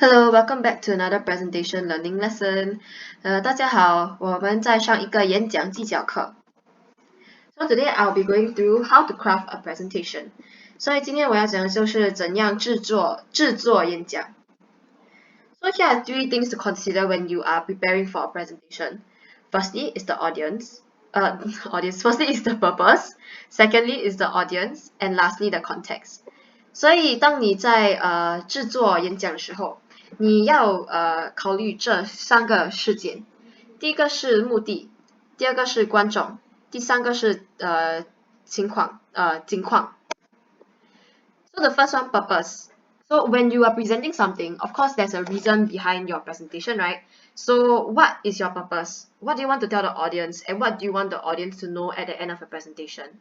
Hello, welcome back to another presentation learning lesson. 大家好，我们在上一个演讲技巧课。So today I'll be going through how to craft a presentation. 所以今天我要讲的就是怎样制作演讲。So here are three things to consider when you are preparing for a presentation. Firstly is the audience. Firstly is the purpose. Secondly is the audience, and lastly the context. 所以当你在制作演讲的时候，你要考虑这三个事件。第一个是目的，第二个是观众，第三个是情况。So the first one, purpose. So when you are presenting something, of course there's a reason behind your presentation, right? So what is your purpose? What do you want to tell the audience, and what do you want the audience to know at the end of the presentation?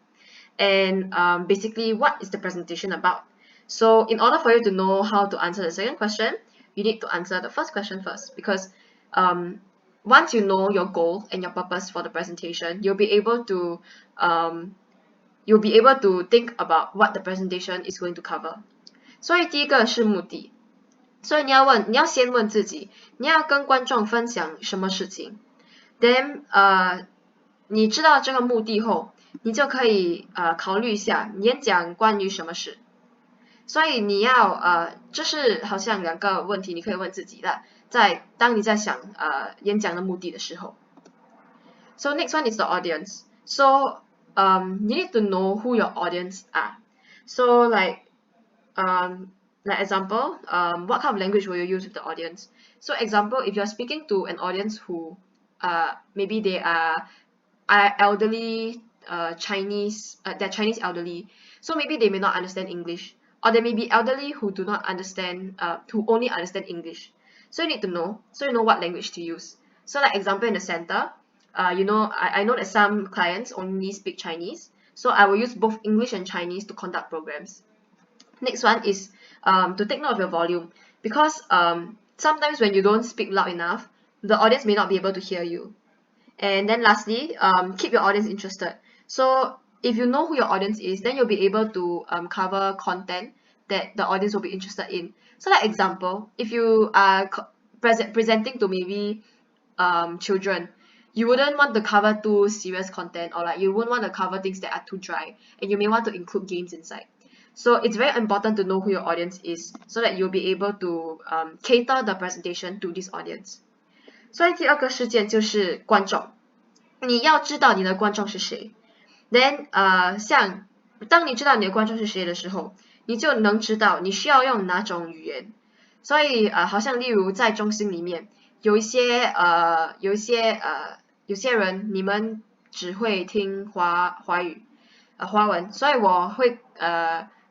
And basically, what is the presentation about? So in order for you to know how to answer the second question, you need to answer the first question first, because once you know your goal and your purpose for the presentation, you'll be able to think about what the presentation is going to cover. 所以第一个是目的，所以你要先问自己，你要跟观众分享什么事情。Then 你知道这个目的后，你就可以考虑一下你演讲关于什么事。所以你要这是好像两个问题你可以问自己的，当你在想演讲的目的的时候。So next one is the audience. So you need to know who your audience are. So like example, what kind of language will you use with the audience? So example, if you're speaking to an audience who maybe they are elderly Chinese, they're Chinese elderly, so maybe they may not understand English, or there may be elderly who do not understand, who only understand English. So you need to know, so you know what language to use. So like example in the center, I know that some clients only speak Chinese, so I will use both English and Chinese to conduct programs. Next one is to take note of your volume, because sometimes when you don't speak loud enough, the audience may not be able to hear you. And then lastly, keep your audience interested. So if you know who your audience is, then you'll be able to cover content that the audience will be interested in. So like example, if you are presenting to maybe children, you wouldn't want to cover too serious content, or like you wouldn't want to cover things that are too dry, and you may want to include games inside. So it's very important to know who your audience is, so that you'll be able to cater the presentation to this audience. 所以第二个事件就是观众，你要知道你的观众是谁。Then 像当你知道你的观众是谁的时候，你就能知道你需要用哪种语言。所以好像例如在中心里面有一些人，你们只会听华文，所以我会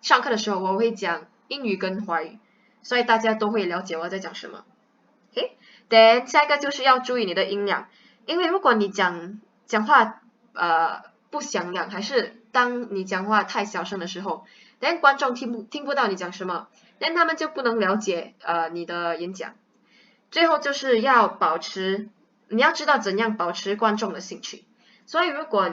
上课的时候我会讲英语跟华语，所以大家都会了解我在讲什么。Then 下一个就是要注意你的音量，因为如果你讲话不响亮，还是当你讲话太小声的时候， then 观众听不到你讲什么， then 他们就不能了解你的演讲。最后就是你要知道怎样保持观众的兴趣。所以如果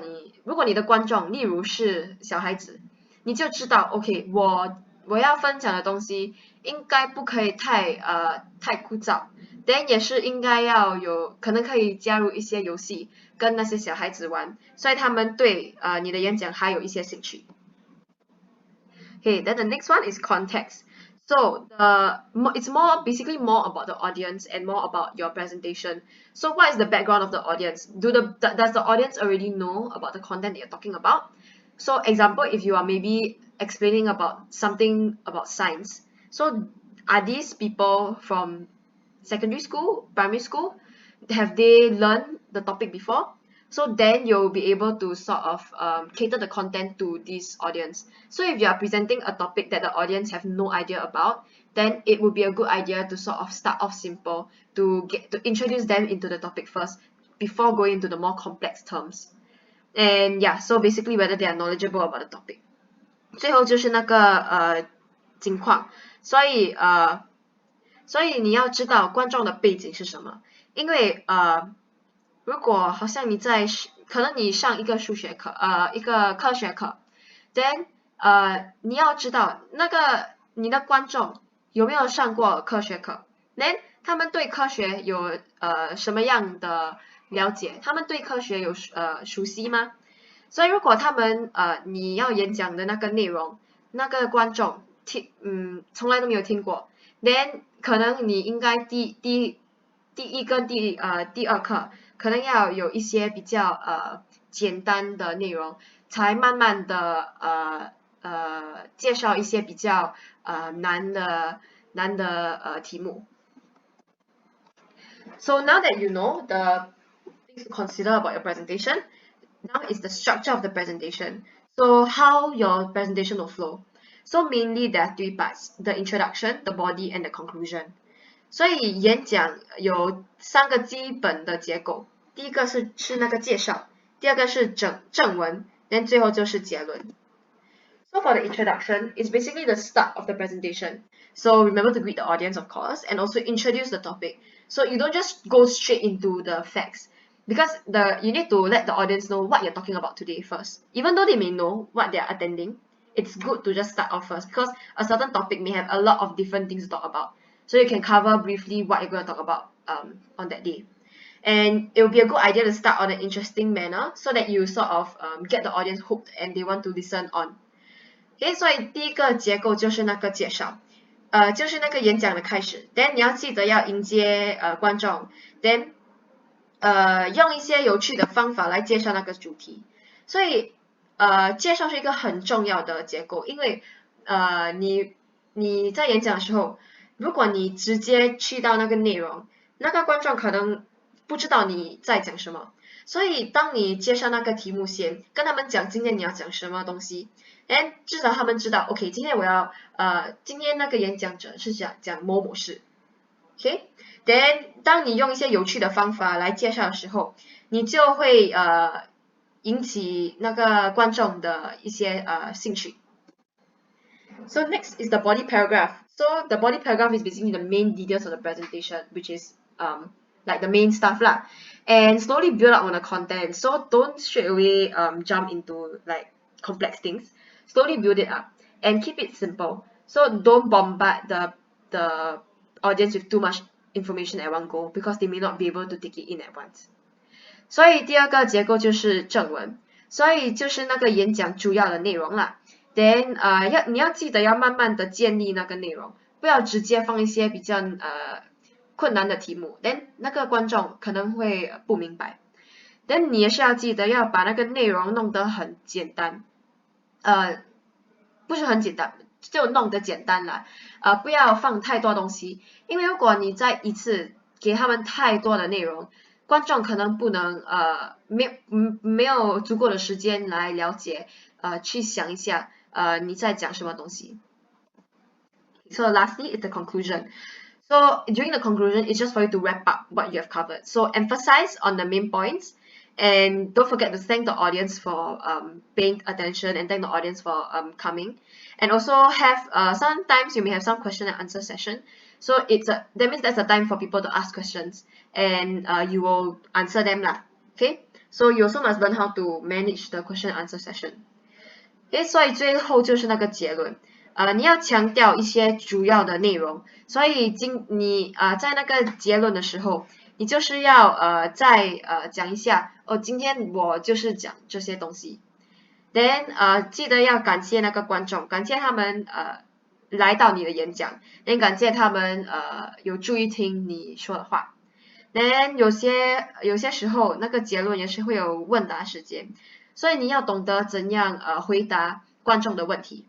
你的观众例如是小孩子，你就知道 OK 我要分享的东西应该不可以太枯燥， then 也是应该要可能可以加入一些游戏跟那些小孩子玩，所以他们对你的演讲还有一些兴趣。Okay, then the next one is context. So it's basically more about the audience and more about your presentation. So what is the background of the audience? Does the audience already know about the content that you're talking about? So example, if you are maybe explaining about something about science, so are these people from secondary school, primary school? Have they learned the topic before? So then you'll be able to sort of cater the content to this audience. So if you are presenting a topic that the audience have no idea about, then it would be a good idea to sort of start off simple, to introduce them into the topic first before going into the more complex terms. And yeah, so basically whether they are knowledgeable about the topic. 最后就是那个情况，所以你要知道观众的背景是什么，因为如果好像可能你上一个数学课，一个科学课 ，then 你要知道你的观众有没有上过科学课， Then 他们对科学有什么样的了解？他们对科学有熟悉吗？所以如果他们你要演讲的那个内容，那个观众从来都没有听过 ，then 可能你应该第一跟第二课可能要有一些比较简单的内容，才慢慢的介绍一些比较难的题目。So now that you know the things to consider about your presentation, now is the structure of the presentation. So how your presentation will flow. So mainly there are 3 parts: the introduction, the body, and the conclusion. 所以演讲有3个基本的结构，第一个是那个介绍，第二个是正文， then 最后就是结论。So for the introduction, it's basically the start of the presentation. So remember to greet the audience, of course, and also introduce the topic. So you don't just go straight into the facts, because you need to let the audience know what you're talking about today first. Even though they may know what they're attending, it's good to just start off first, because a certain topic may have a lot of different things to talk about. So you can cover briefly what you're going to talk about on that day. And it will be a good idea to start on an interesting manner, so that you sort of get the audience hooked and they want to listen on. Okay, 所以第一个结构就是那个介绍，就是那个演讲的开始。Then 你要记得要迎接观众 ，then 用一些有趣的方法来介绍那个主题。所以介绍是一个很重要的结构，因为你在演讲的时候，如果你直接去到那个内容，那个观众可能不知道你在讲什么。所以当你介绍那个题目先，跟他们讲今天你要讲什么东西。And 至少他们知道 ，OK， 今天那个演讲者是讲某某事 ，OK，then 当你用一些有趣的方法来介绍的时候，你就会引起那个观众的一些兴趣。So next is the body paragraph. So the body paragraph is basically the main details of the presentation, which is like the main stuff lah. And slowly build up on the content. So don't straight away jump into like complex things. Slowly build it up and keep it simple. So don't bombard the audience with too much information at one go, because they may not be able to take it in at once. 所以第二个结构就是正文，所以就是那个演讲主要的内容啦。Then 你要记得要慢慢的建立那个内容，不要直接放一些比较困难的题目 ，then 那个观众可能会不明白。Then 你也是要记得要把那个内容弄得很简单。不是很简单，就弄得简单啦，不要放太多东西，因为如果你再一次给他们太多的内容，观众可能不能没有足够的时间来了解，去想一下你在讲什么东西。So lastly is the conclusion. So during the conclusion, it's just for you to wrap up what you have covered. So emphasize on the main points. And don't forget to thank the audience for paying attention, and thank the audience for coming. And also have sometimes you may have some question and answer session. So that means that's a time for people to ask questions, and you will answer them lah. Okay, so you also must learn how to manage the question and answer session. Okay, 所以最后就是那个结论。你要强调一些主要的内容，所以你在那个结论的时候，你就是要再讲一下今天我就是讲这些东西。Then 记得要感谢那个观众，感谢他们来到你的演讲， then 感谢他们有注意听你说的话。Then 有些时候那个结论也是会有问答时间，所以你要懂得怎样回答观众的问题。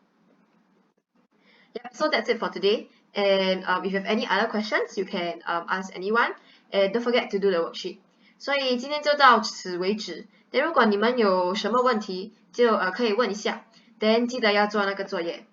Yeah, so that's it for today. And if you have any other questions, you can ask anyone. And don't forget to do the worksheet. 所以今天就到此为止。如果你们有什么问题，就可以问一下。Then 记得要做那个作业。